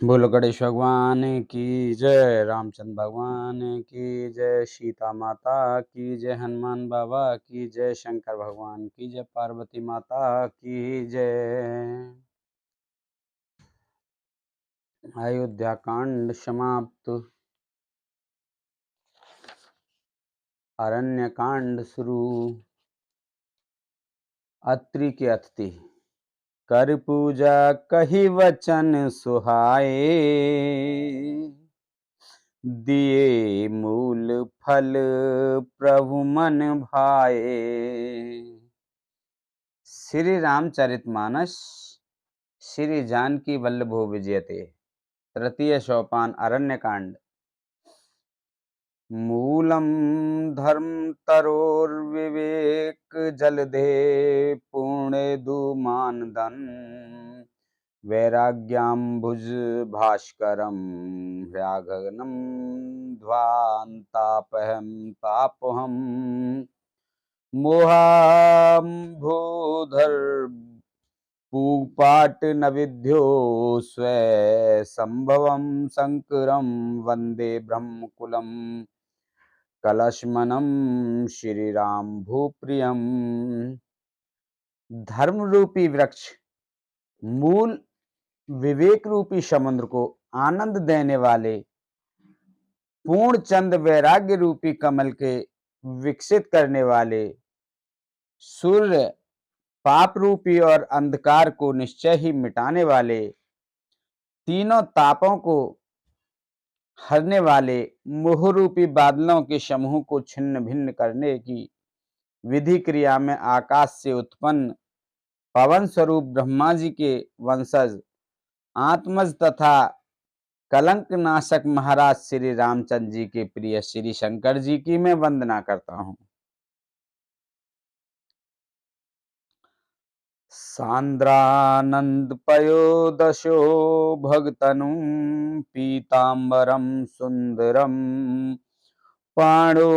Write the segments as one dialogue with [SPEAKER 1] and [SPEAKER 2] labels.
[SPEAKER 1] बोलो गणेश भगवान की जय, रामचंद्र भगवान की जय, सीता माता की जय, हनुमान बाबा की जय, शंकर भगवान की जय, पार्वती माता की जय। अयोध्या कांड समाप्त। अरण्य कांड शुरू। अत्रि की अतिथि। कर पूजा कही वचन सुहाए, दिए मूल फल प्रभु मन भाए। श्री रामचरितमानस श्री जानकी वल्लभो विजयते। तृतीय सोपान अरण्यकांड। मूलम धर्म तरोर्विवेक जलधे पुण्यदु मानदन वैराग्याम्बुज भास्करम ह्यागनम ध्वान्तापहम तापहम मोहाम्भोधर पूपाट नविद्यो स्वे संभवम शंकरम वंदे ब्रह्मकुलम कलशमनम श्री राम भूप्रियम। धर्म रूपी वृक्ष मूल विवेक रूपी समुद्र को आनंद देने वाले पूर्ण चंद वैराग्य रूपी कमल के विकसित करने वाले सूर्य पाप रूपी और अंधकार को निश्चय ही मिटाने वाले तीनों तापों को हरने वाले मोह रूपी बादलों के समूह को छिन्न भिन्न करने की विधि क्रिया में आकाश से उत्पन्न पवन स्वरूप ब्रह्मा जी के वंशज आत्मज तथा कलंक नाशक महाराज श्री रामचंद्र जी के प्रिय श्री शंकर जी की मैं वंदना करता हूँ। सांद्रानंद पयोदशो भगतनु पीतांबरम सुंदरम पाणो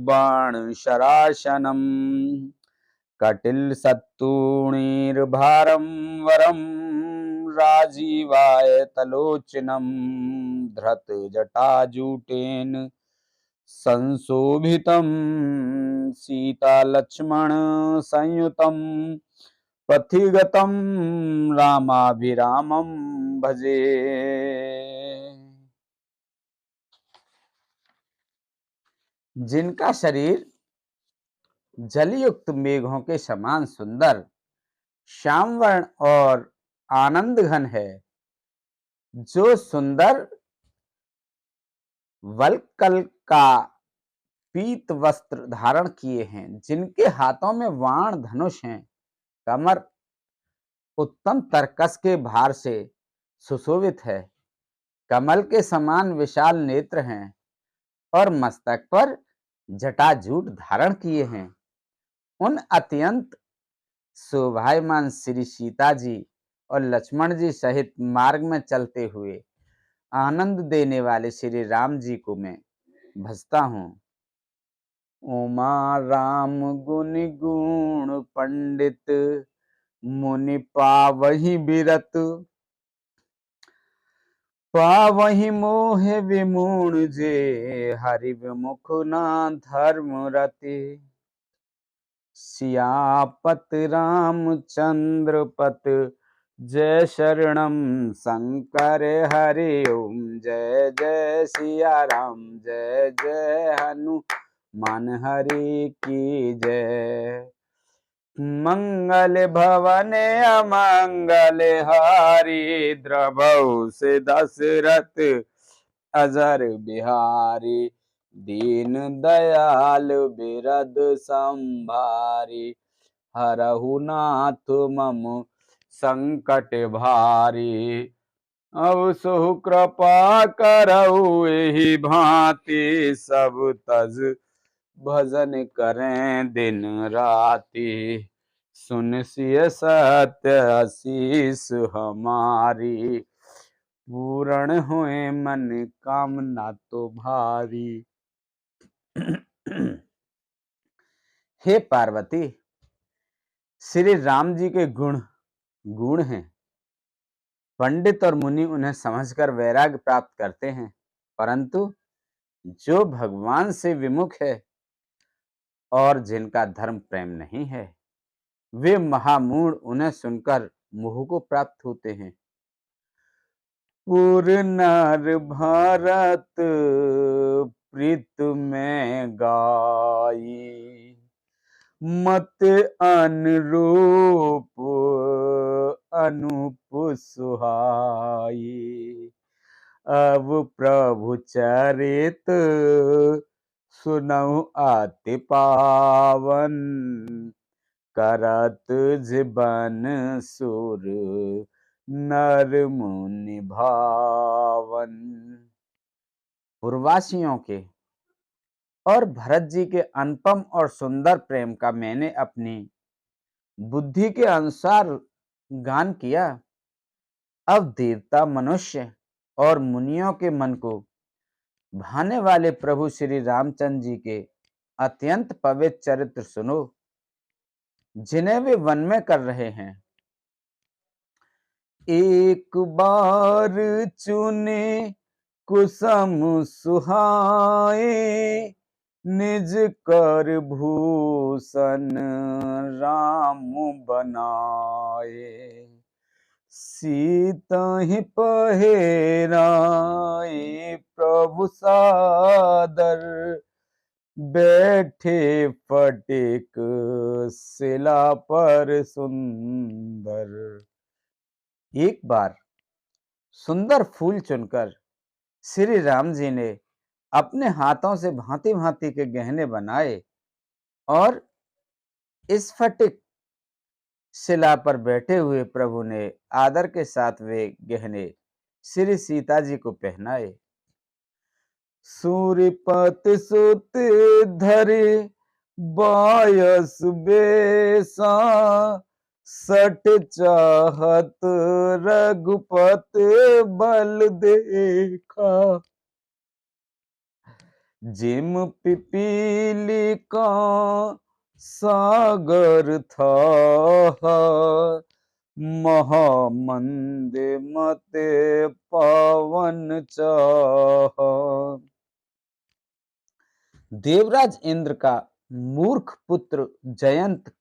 [SPEAKER 1] बाण शरासनम कटिल सत्तूणीर्भारं वरम राजीवाय तलोचनम धृत जटाजूटेन संशोभितं सीता लक्ष्मण संयुतं पथिगतं रामाभिरामं भजे। जिनका शरीर जलयुक्त मेघों के समान सुंदर श्यामवर्ण और आनंद घन है, जो सुंदर वल्कल का पीत वस्त्र धारण किए हैं, जिनके हाथों में वाण धनुष हैं, कमर उत्तम तरकस के भार से सुशोभित है, कमल के समान विशाल नेत्र हैं और मस्तक पर जटाजूट धारण किए हैं। उन अत्यंत शोभायमान श्री सीता जी और लक्ष्मण जी सहित मार्ग में चलते हुए आनंद देने वाले श्री राम जी को मैं भजता हूँ। उमा राम गुण गुण पंडित मुनि पावहि बिरत पावहि मोह विमूढ़ जे हरि विमुख ना धर्म रति सियापत रामचंद्र पत जय शरणम शंकर हरि ओम जय जय सिया राम जय जय हनुमान हरि की जय। मंगल भवन अमंगल हारी द्रवौ से दशरथ अजर बिहारी दीन दयाल बिरद संभारी हरहु नाथ मम संकट भारी अब सुह कृपा करहु एहि भांति सब तज भजन करें दिन राति सुन सिय सत्य आशीष हमारी पूर्ण हुए मन कामना तो भारी। हे पार्वती, श्री राम जी के गुण हैं, पंडित और मुनि उन्हें समझकर वैराग्य प्राप्त करते हैं, परंतु जो भगवान से विमुख है और जिनका धर्म प्रेम नहीं है, वे महामूढ़ उन्हें सुनकर मोह को प्राप्त होते हैं। पुर नर भारत प्रीत में गाई, मत अनुरूप अनूप सुहाई। अब प्रभु चरित सुनऊ अति पावन, करत जीवन सुर नर मुनि भावन। पूर्ववासियों के और भरत जी के अनुपम और सुंदर प्रेम का मैंने अपनी बुद्धि के अनुसार गान किया। अब देवता, मनुष्य और मुनियों के मन को भाने वाले प्रभु श्री रामचंद्र जी के अत्यंत पवित्र चरित्र सुनो, जिन्हें वे वन में कर रहे हैं। एक बार चुने कुसुम सुहाए, निज कर भूषण राम बनाए। सीता ही पहेराए प्रभु सादर, बैठे फटिक शिला पर सुंदर। एक बार सुंदर फूल चुनकर श्री राम जी ने अपने हाथों से भांति भांति के गहने बनाए और इस फटिक शिला पर बैठे हुए प्रभु ने आदर के साथ वे गहने श्री सीता जी को पहनाए। सूर्यपत सुत धरे बायस बेसा, सट चाहत रघुपत बल देखा। जिम पिपीली का सागर था, महामंद मते पावन चाह। देवराज इंद्र का मूर्ख पुत्र जयंत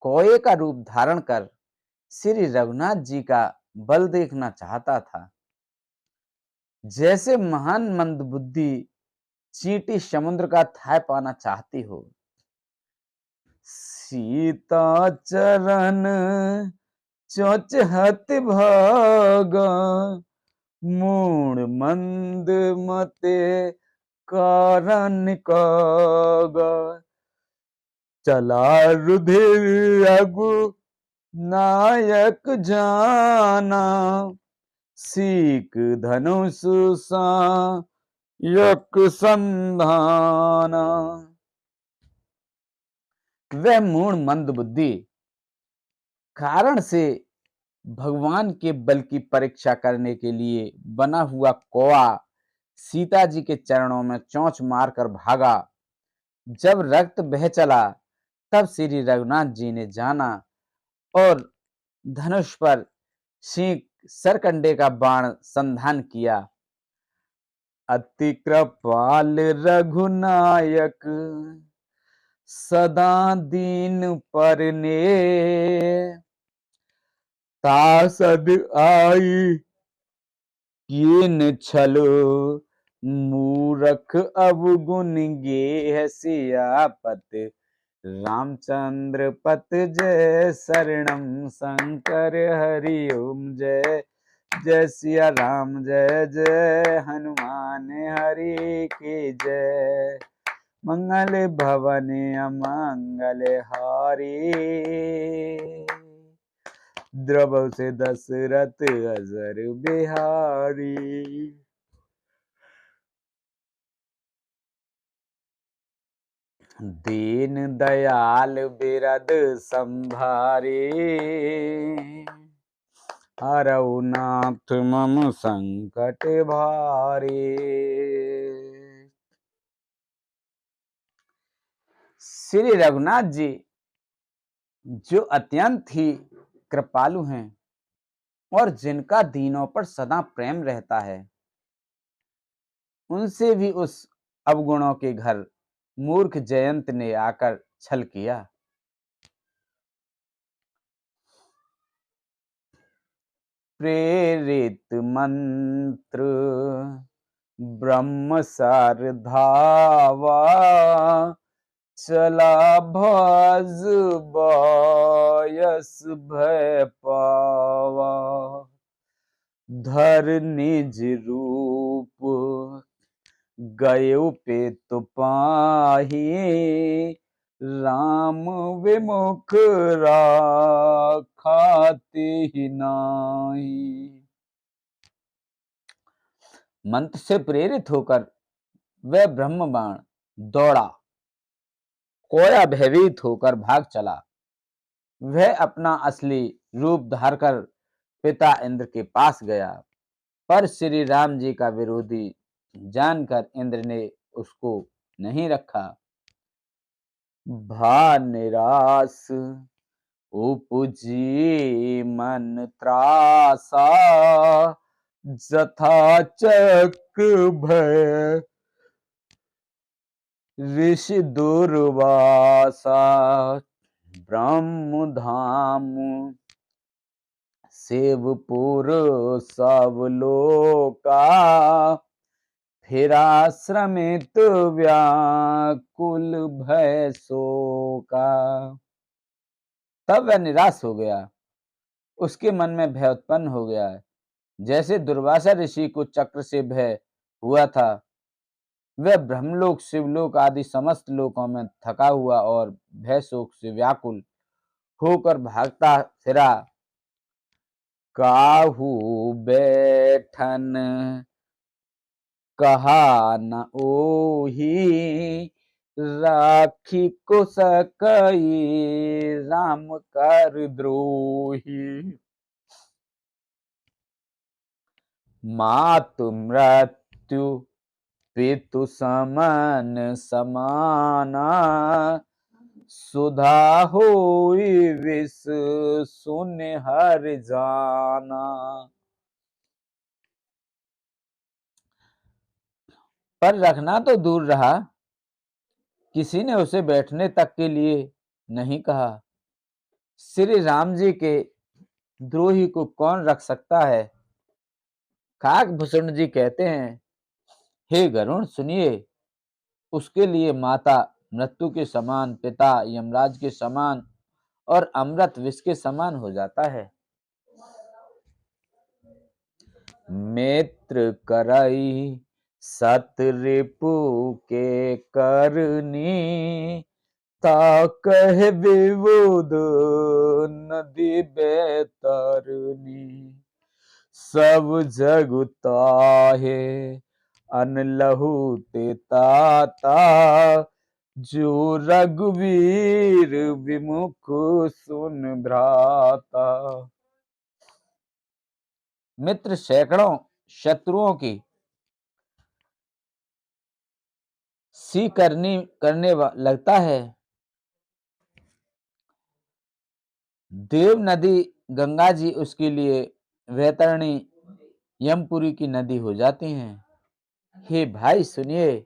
[SPEAKER 1] कोये का रूप धारण कर श्री रघुनाथ जी का बल देखना चाहता था। जैसे महान मंदबुद्धि चींटी समुद्र का थाय पाना चाहती हो। सीता चरण चोचहत भागा, मूढ़ मंद मते कारण कागा। चला रुधिर अगु नायक जाना, सीक धनुष सा यक संधाना। वह मूढ़ मंद बुद्धि कारण से भगवान के बल की परीक्षा करने के लिए बना हुआ कौआ सीता जी के चरणों में चोंच मारकर भागा। जब रक्त बह चला तब श्री रघुनाथ जी ने जाना और धनुष पर सींक सरकंडे का बाण संधान किया। अति कृपाल रघुनायक सदा दीन परने, तासद आई कीन छलो मूरख अवगुण गेह। सियापत रामचंद्र पत जय शरणम शंकर हरि ओम जय। जय सिया राम जय जय हनुमान हरि की जय। मंगल भवन अमंगल हारी, द्रव से दशरथ अजर बिहारी। दीन दयाल बिरद संभारी, हरऊ नाथ मम संकट भारी। श्री रघुनाथ जी जो अत्यंत ही कृपालु हैं, और जिनका दीनों पर सदा प्रेम रहता है, उनसे भी उस अवगुणों के घर मूर्ख जयंत ने आकर छल किया। प्रेरित मंत्र ब्रह्म सार धावा, चला भज बयस भय पावा। धर निज रूप गयो पे तो पाही, राम विमुख राखाते ही नाही। मंत्र से प्रेरित होकर वह ब्रह्म बाण दौड़ा, कोया भयभीत होकर भाग चला। वह अपना असली रूप धारकर पिता इंद्र के पास गया, पर श्री राम जी का विरोधी जानकर इंद्र ने उसको नहीं रखा। भा निराश उपजी मन त्रासा, जथा चक भय ऋषि दुर्वासा। ब्रह्म धाम शिवपुर सब लोका, फिरा श्रमित व्याकुल भय शोका। तब वह निराश हो गया, उसके मन में भय उत्पन्न हो गया। जैसे दुर्वासा ऋषि को चक्र से भय हुआ था, वह ब्रह्मलोक शिवलोक आदि समस्त लोकों में थका हुआ और भय शोक से व्याकुल होकर भागता फिरा। काहू बैठन कहा न ओही, राखी को सकई राम कर द्रोही। मातु मृत्यु पितु समन समाना, सुधा होई विष सुन हर जाना। पर रखना तो दूर रहा, किसी ने उसे बैठने तक के लिए नहीं कहा। श्री राम जी के द्रोही को कौन रख सकता है। काकभूषण जी कहते हैं, हे गरुण सुनिए, उसके लिए माता मृत्यु के समान, पिता यमराज के समान और अमृत विष के समान हो जाता है। मित्र करई सत रिपु के करनी, ता कह विबुध नदी बैतरनी। सब जग ताहे अनलहु ते ताता, जो रघुवीर विमुख सुन भ्राता। मित्र सैकड़ों शत्रुओं की सी करने लगता है। देव नदी गंगा जी उसके लिए वैतरणी यमपुरी की नदी हो जाती हैं। हे भाई सुनिए,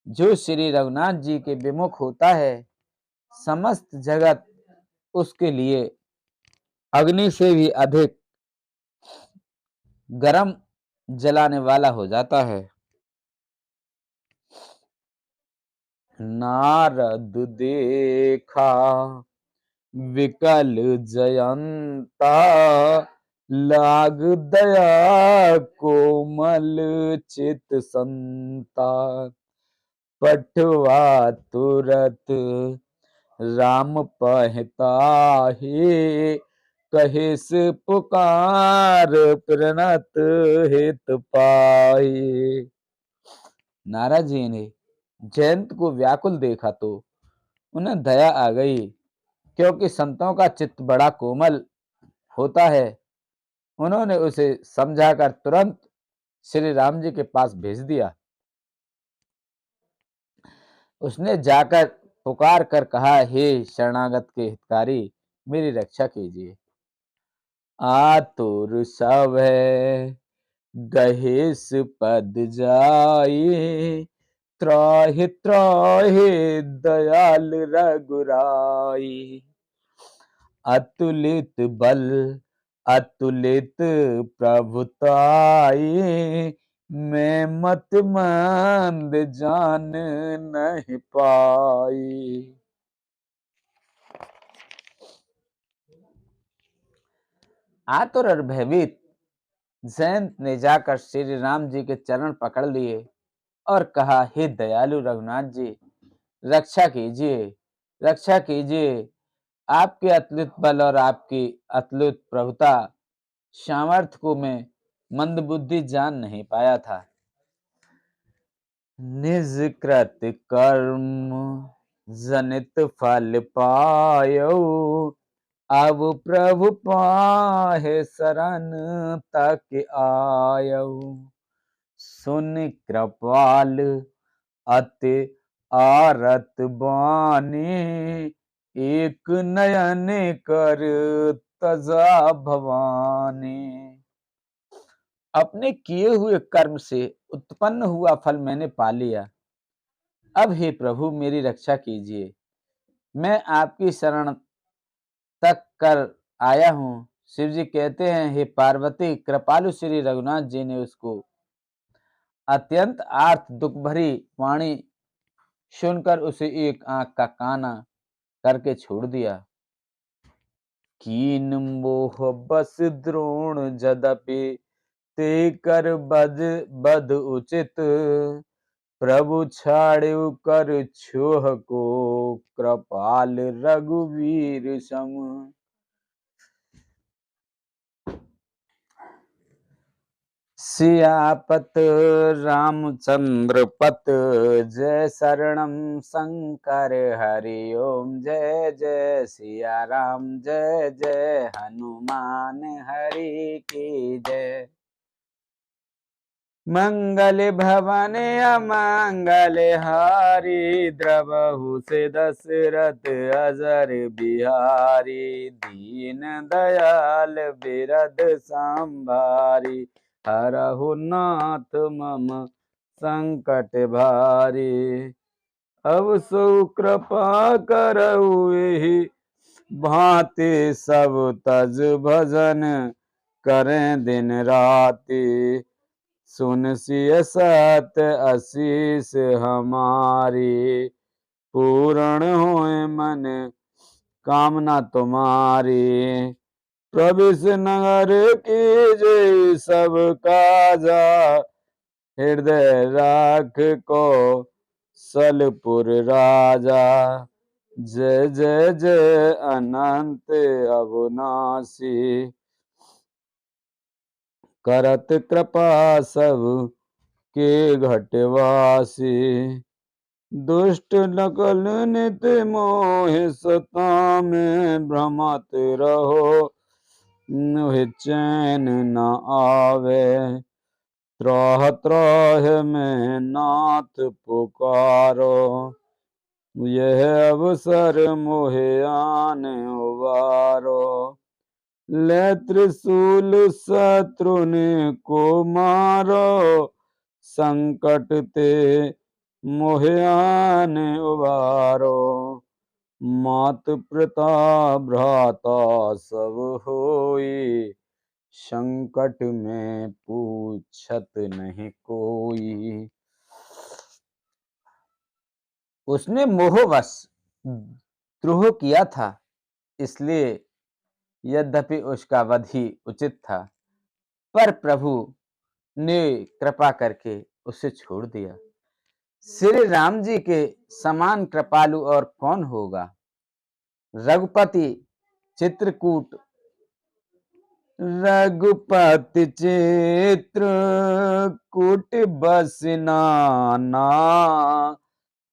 [SPEAKER 1] जो श्री रघुनाथ जी के विमुख होता है, समस्त जगत उसके लिए अग्नि से भी अधिक गरम जलाने वाला हो जाता है। नारद देखा विकल जयंता, लाग दया कोमल चित संता। पठवा तुरत राम पहताहे, कहे से पुकार प्रणत हित पाए। नारद जी ने जयंत को व्याकुल देखा तो उन्हें दया आ गई, क्योंकि संतों का चित्त बड़ा कोमल होता है। उन्होंने उसे समझाकर तुरंत श्री राम जी के पास भेज दिया। उसने जाकर पुकार कर कहा, हे शरणागत के हितकारी, मेरी रक्षा कीजिए। आतुर सब है गहेस पद जाए, त्राहि त्राहि दयाल रघुराई। अतुलित बल अतुलित प्रभुताई, मैं मत मंद जान नहीं पाई। आतुर और भयभीत जयंत ने जाकर श्री राम जी के चरण पकड़ लिए और कहा, हे दयालु रघुनाथ जी, रक्षा कीजिए, रक्षा कीजिए। आपके अतुलित बल और आपकी अतुलित प्रभुता सामर्थ्य को मैं मंदबुद्धि जान नहीं पाया था। निज कृत कर्म जनित फल पायो, अब प्रभु पाहे शरण तक आयो। सुन कृपाल अति आरत बानी, एक नयन कर तजा भवानी। अपने किए हुए कर्म से उत्पन्न हुआ फल मैंने पा लिया। अब हे प्रभु मेरी रक्षा कीजिए, मैं आपकी शरण तक कर आया हूँ। शिव जी कहते हैं, हे पार्वती, कृपालु श्री रघुनाथ जी ने उसको अत्यंत आर्त दुख भरी वाणी सुनकर उसे एक आंख का काना करके छोड़ दिया। कीन मोह बस द्रोण जदपि ते कर बद उचित, प्रभु छाड़िउ कर छोह को, कृपाल रघुवीर सम। सियापत रामचंद्र पत, जय शरणम शंकर हरि ओम। जय जय सिया राम, जय जय हनुमान हरि की जय। मंगल भवन अमंगल हारी, द्रवहु से दशरथ अजर बिहारी। दीन दयाल बिरद संभारी, हरहु नाथ मम संकट भारी। अब सो कृपा करहु एहि भांति, सब तज भजन करें दिन राति। सुन सिय सत आशीष हमारी, पूर्ण होए मन कामना तुम्हारी। प्रविश नगर की जय सब काजा, हृदय राख को सलपुर राजा। जय जय जय अनंत अविनाशी, करत कृपा सब के घटवासी। दुष्ट नकल नित मोह सता में, भ्रमत रहो मोहि चैन न आवे। त्राह त्राह में नाथ पुकारो, यह अवसर मोहे आन उबारो। ले त्रिशूल शत्रुन को मारो, संकट ते मोहे आन उबारो। मात पिता भ्राता सब होई, संकट में पूछत नहीं कोई। उसने मोहवश द्रोह किया था, इसलिए यद्यपि उसका वध ही उचित था, पर प्रभु ने कृपा करके उसे छोड़ दिया। श्री राम जी के समान कृपालु और कौन होगा। रघुपति चित्रकूट रघुपति चित्रकूट बसनाना,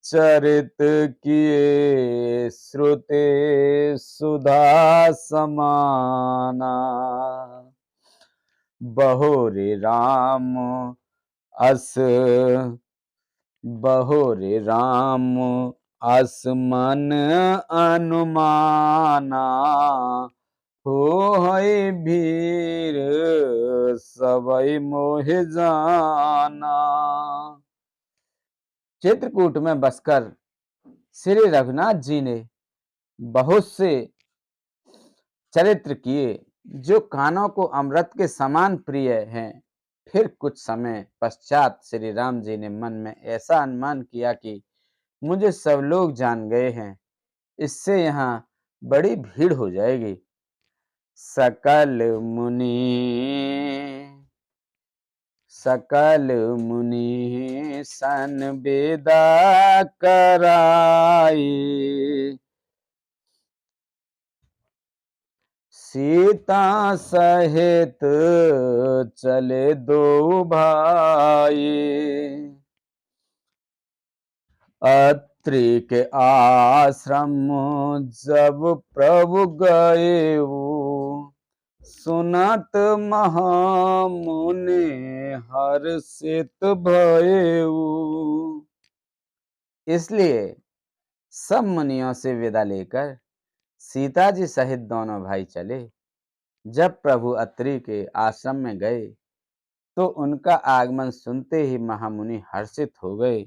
[SPEAKER 1] चरित किए श्रुते सुधा समाना। बहोरे राम अस बहोरे राम अस मन अनुमाना, हो है भीर सबई मोहि जाना। चित्रकूट में बसकर श्री रघुनाथ जी ने बहुत से चरित्र किए जो कानों को अमृत के समान प्रिय हैं। फिर कुछ समय पश्चात श्री राम जी ने मन में ऐसा अनुमान किया कि मुझे सब लोग जान गए हैं, इससे यहाँ बड़ी भीड़ हो जाएगी। सकल मुनि सकल मुनि सन बेदा कराई, सीता सहित चले दो भाई। अत्रि के आश्रम जब प्रभु गए वो, सुनत महामुनि हर्षित भयऊ। इसलिए सब मुनियों से विदा लेकर सीता जी सहित दोनों भाई चले। जब प्रभु अत्रि के आश्रम में गए तो उनका आगमन सुनते ही महामुनि हर्षित हो गए।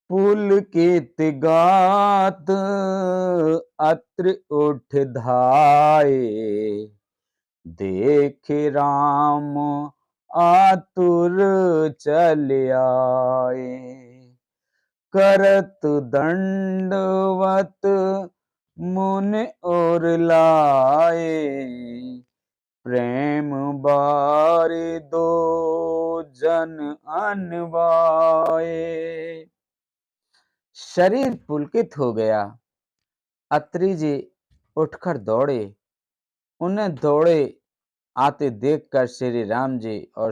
[SPEAKER 1] पुलकित गात अत्रि उठ धाये, देख राम आतुर चल आए। करत दंडवत मुनि और लाए, प्रेम बारि दो जन अनवाए। शरीर पुलकित हो गया। अत्रि जी उठकर दौड़े। उन्हें दौड़े आते देखकर श्री राम जी और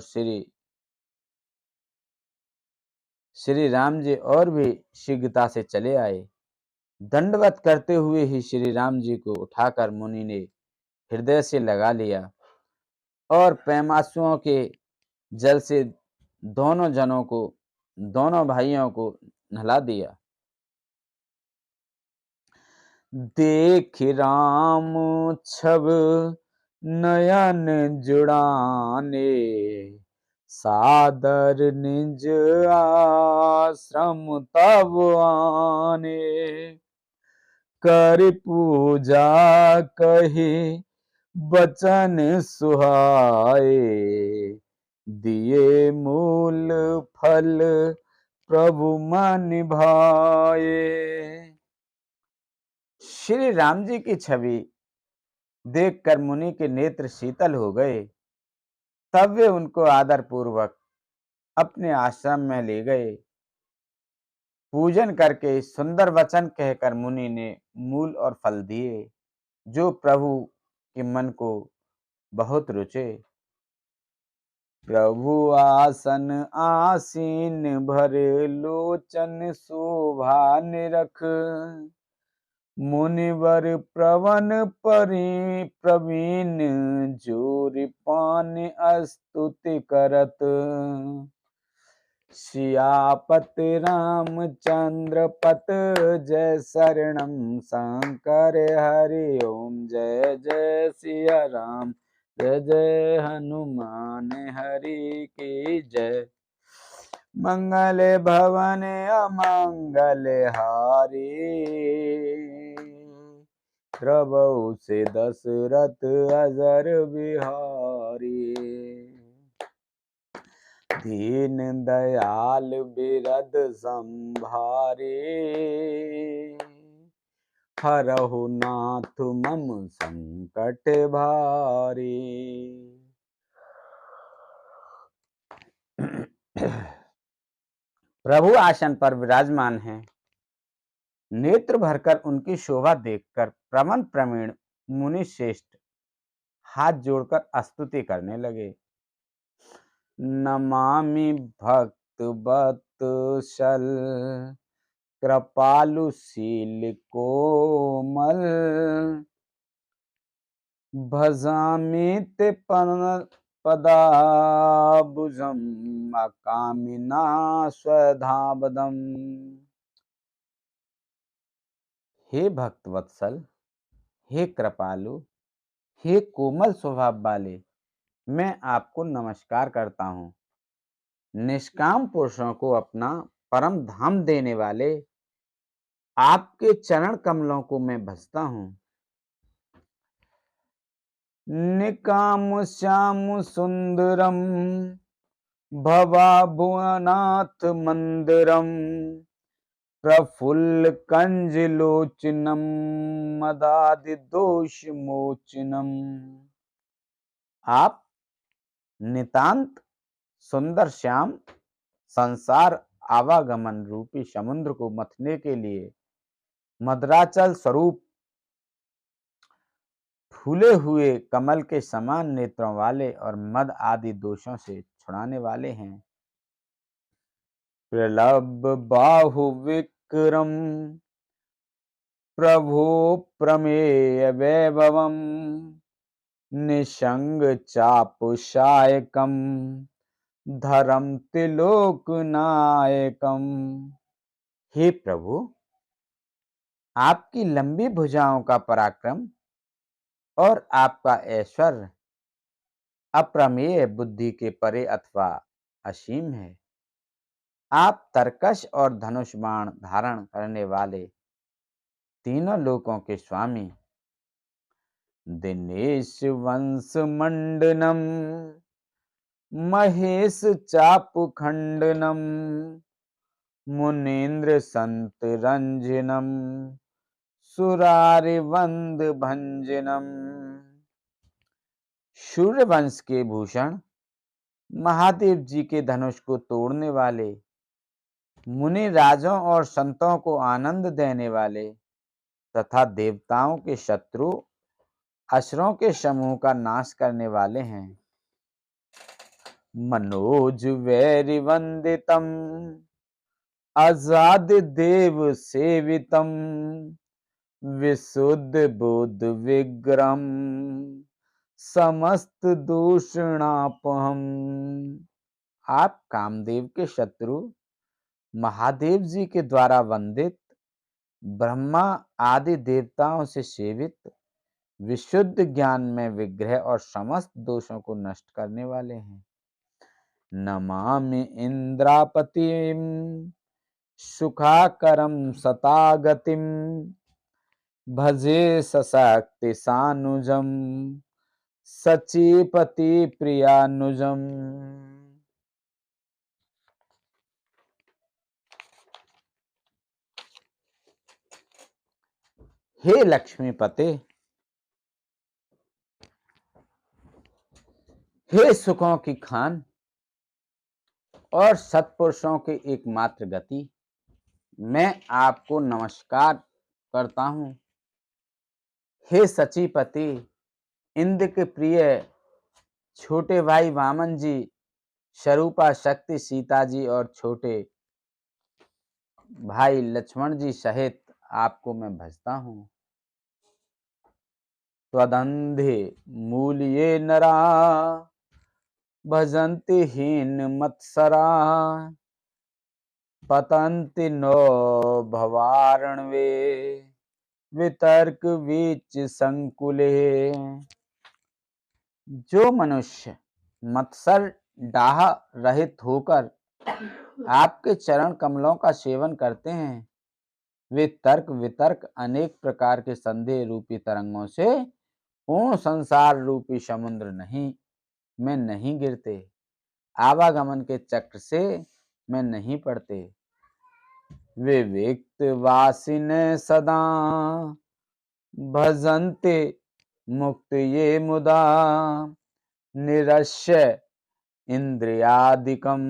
[SPEAKER 1] श्री राम जी और भी शीघ्रता से चले आए। दंडवत करते हुए ही श्री राम जी को उठाकर मुनि ने हृदय से लगा लिया और पैमासुओं के जल से दोनों भाइयों को नहला दिया। देख राम छब नयन जुड़ाने, सादर निज आश्रम तब आने। कर पूजा कही बचन सुहाए, दिए मूल फल प्रभु मन भाए। श्री राम जी की छवि देखकर मुनि के नेत्र शीतल हो गए। तब वे उनको आदर पूर्वक अपने आश्रम में ले गए। पूजन करके सुंदर वचन कहकर मुनि ने मूल और फल दिए जो प्रभु के मन को बहुत रुचे। प्रभु आसन आसीन भरे लोचन शोभा निरख, मुनिवर प्रवन परि प्रवीण जोरि पान स्तुति करत। सियापत रामचंद्र पत जय शरणम शंकर हरि ओम। जय जय सिया राम जय जय हनुमान हरि की जय। मंगल भवन अमंगल हारी, प्रभु से दशरथ अजर बिहारी। दीन दयाल बिरद संभारे, हरहु नाथ मम संकट भारी। प्रभु आसन पर विराजमान हैं। नेत्र भरकर उनकी शोभा देखकर प्रमन प्रवीण मुनि श्रेष्ठ हाथ जोड़कर स्तुति करने लगे। नमामि भक्त वत्सल, कृपालुशील कोमल। भजामि ते पदाबुजम अकामिना स्वधावदम। हे भक्त वत्सल, हे कृपालु, हे कोमल स्वभाव वाले, मैं आपको नमस्कार करता हूँ। निष्काम पुरुषों को अपना परम धाम देने वाले आपके चरण कमलों को मैं भजता हूँ। निकाम श्याम सुंदरम भवाभुवनाथ मंदिरम प्रफुल्ल कंजलोचनम मदादि दोष मोचनम। आप नितांत सुंदर श्याम संसार आवागमन रूपी समुद्र को मथने के लिए मदराचल स्वरूप फूले हुए कमल के समान नेत्रों वाले और मद आदि दोषों से छुड़ाने वाले हैं। प्रलभ बाहु विक्रम प्रभो प्रमेय वैभवम निसंग चापुषायकम धरम त्रिलोक नायकम। हे प्रभु, आपकी लंबी भुजाओं का पराक्रम और आपका ऐश्वर्य अप्रमेय बुद्धि के परे अथवा असीम है। आप तरकश और धनुष बाण धारण करने वाले तीनों लोकों के स्वामी दिनेश वंश मंडनम महेश चापु खंडनम मुनीन्द्र संत रंजनम सुरारि वंद भंजनम। सूर्य वंश के भूषण महादेव जी के धनुष को तोड़ने वाले, मुनि राजों और संतों को आनंद देने वाले तथा देवताओं के शत्रु असुरों के समूह का नाश करने वाले हैं। मनोज वैरि वंदितम आजाद देव सेवितम विशुद्ध बुद्ध विग्रहम समस्त दूषणापहम। आप कामदेव के शत्रु महादेव जी के द्वारा वंदित, ब्रह्मा आदि देवताओं से सेवित, विशुद्ध ज्ञान में विग्रह और समस्त दोषों को नष्ट करने वाले हैं। नमामि इंद्रापतिम सुखाकरम सतागतिम भजे सशक्ति सानुजम सचीपति प्रियानुजम। हे लक्ष्मीपते, हे सुखों की खान और सत्पुरुषों की एकमात्र गति, मैं आपको नमस्कार करता हूँ। हे सचीपति, इंद्र के प्रिय छोटे भाई वामन जी, स्वरूपा शक्ति सीता जी और छोटे भाई लक्ष्मण जी सहित आपको मैं भजता हूँ। त्वदंधे मूल्ये नरा भजन्ति हीन मत्सरा पतन्ति नो भवारणवे वितर्क बीच संकुले। जो मनुष्य मत्सर डाह रहित होकर आपके चरण कमलों का सेवन करते हैं, वे तर्क वितर्क अनेक प्रकार के संदेह रूपी तरंगों से पूर्ण संसार रूपी समुद्र में नहीं गिरते, आवागमन के चक्र से में नहीं पड़ते। वे व्यक्त वासिने सदा भजन्ते मुक्त ये मुदा निरस्य इंद्रियादिकम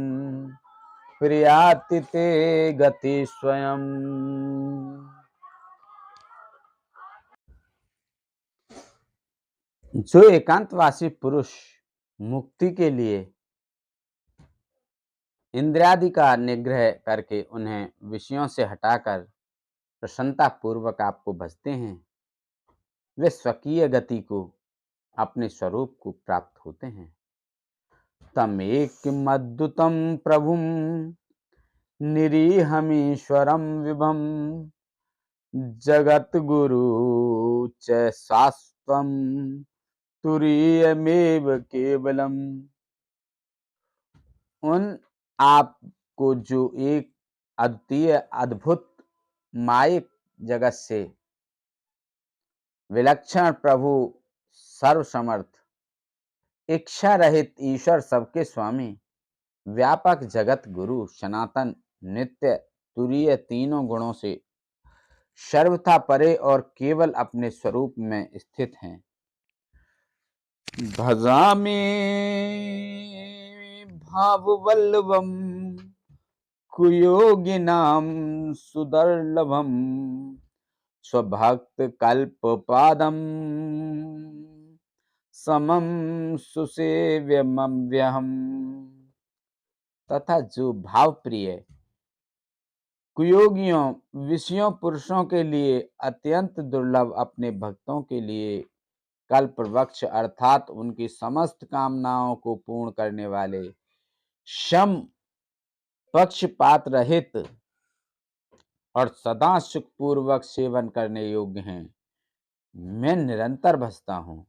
[SPEAKER 1] प्रियाति ते गति स्वयं। जो एकांतवासी पुरुष मुक्ति के लिए इंद्रियादि का निग्रह करके उन्हें विषयों से हटाकर प्रसन्नता पूर्वक आपको भजते हैं, वे स्वकीय गति को, अपने स्वरूप को प्राप्त होते हैं। तमेकमद्भुतं प्रभुं निरीहमीश्वरं विभं जगत गुरु च शाश्वतम तुरीयमेव केवलम। उन आपको जो एक अद्वितीय अद्भुत मायिक जगत से विलक्षण प्रभु सर्वसमर्थ इच्छा रहित ईश्वर सबके स्वामी व्यापक जगत गुरु सनातन नित्य तुरीय तीनों गुणों से सर्वथा परे और केवल अपने स्वरूप में स्थित हैं। भजामि भाववल्लभम कुयोगिनां सुदुर्लभम स्वभक्त कल्पपादम समम सुसेव्यमव्यहम। तथा जो भाव प्रिय कुयोगियों विषयों पुरुषों के लिए अत्यंत दुर्लभ अपने भक्तों के लिए कल्प वृक्ष अर्थात उनकी समस्त कामनाओं को पूर्ण करने वाले शम पक्षपात रहित और सदा सुखपूर्वक सेवन करने योग्य हैं। मैं निरंतर भजता हूँ।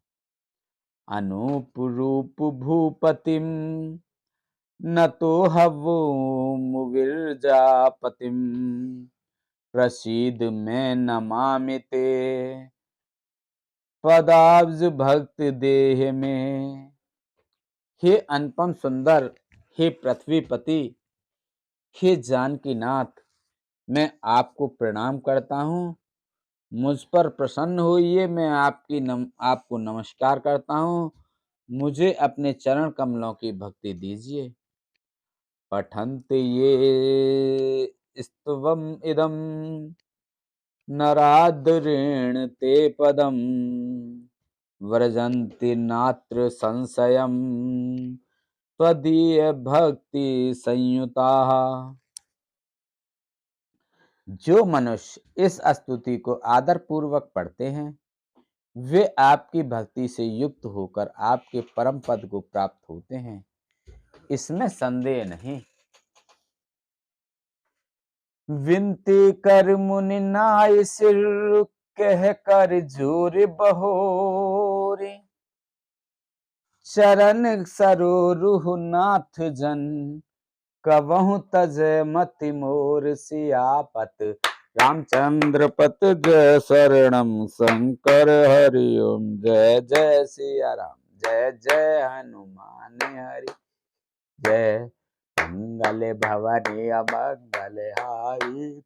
[SPEAKER 1] अनूप रूप भूपतिम न तो हवो मुविर्जापतिम प्रसीद में नमामि ते पदाब्ज भक्त देह में। हे अनुपम सुंदर, हे पृथ्वीपति, हे जानकीनाथ, मैं आपको प्रणाम करता हूँ। मुझ पर प्रसन्न होइए, मैं आपको नमस्कार करता हूँ। मुझे अपने चरण कमलों की भक्ति दीजिए। पठन्ते ये स्तवम इदम नरादरेण ते पदम व्रजन्ति नात्र संशयम त्वदीय भक्ति संयुता। जो मनुष्य इस स्तुति को आदर पूर्वक पढ़ते हैं वे आपकी भक्ति से युक्त होकर आपके परम पद को प्राप्त होते हैं, इसमें संदेह नहीं। विनती कर मुनि नाय सिर कह कर जोर बहोरे चरण सरोरुह नाथ जन कबहु तज मति मोर सियापत रामचंद्र पत जय शरणम शंकर हरिओम जय जय सिया राम जय जय हनुमान हरि जय मंगल भवनी अमंगल हारी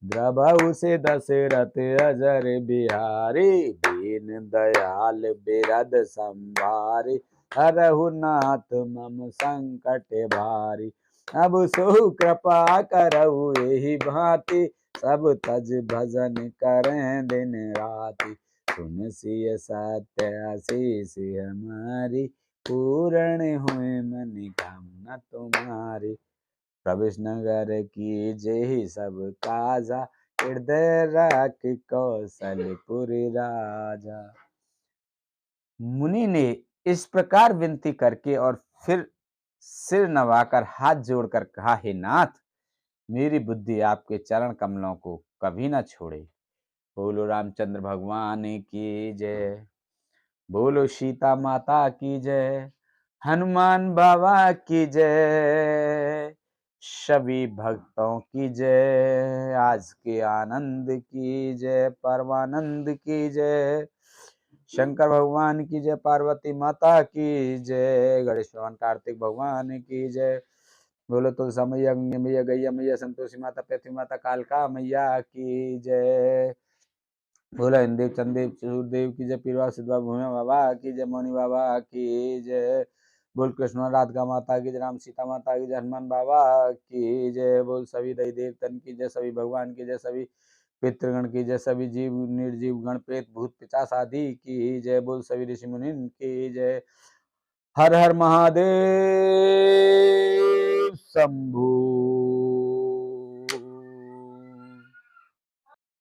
[SPEAKER 1] द्रवहु से दशरथ अजर बिहारी दीन दयाल बिरद संभारी हरहु नाथ मम संकट भारी अब सो कृपा करहु एहि भांति सब तज भजन करें दिन राति सुन सिय सत्य आशीष हमारी पूर्ण हुए मन कामना तुम्हारी प्रवेश नगर की जय सब काजा हृदय राख कौशलपुरी राजा। मुनि ने इस प्रकार विनती करके और फिर सिर नवाकर हाथ जोड़कर कहा, हे नाथ, मेरी बुद्धि आपके चरण कमलों को कभी न छोड़े। बोलो रामचंद्र भगवान की जय, बोलो सीता माता की जय, हनुमान बाबा की जय, सभी भक्तों की जय, आज के आनंद की जय, परमानंद की जय, शंकर भगवान की जय, पार्वती माता की जय, गणेश भगवान कार्तिक भगवान की जय। बोलो तुलसा मैया, गंगे मैया, गैया मैया, संतोषी माता, पृथ्वी माता, कालका मैया की जय। बोला हिंदेव चंदेव सूरदेव की जय, पीरवा सिद्धवा भूमि बाबा की जय, मौनी बाबा की जय। बोल कृष्ण राधिका माता की जय, राम सीता माता की जय, हनुमान बाबा की जय। बोल सभी दई देवतन की जय, सभी भगवान की जय, सभी पितृगण की जय, सभी जीव निर्जीव गण प्रेत भूत पिशाच आदि की जय। बोल सभी ऋषि मुनि की जय। हर हर महादेव शंभू।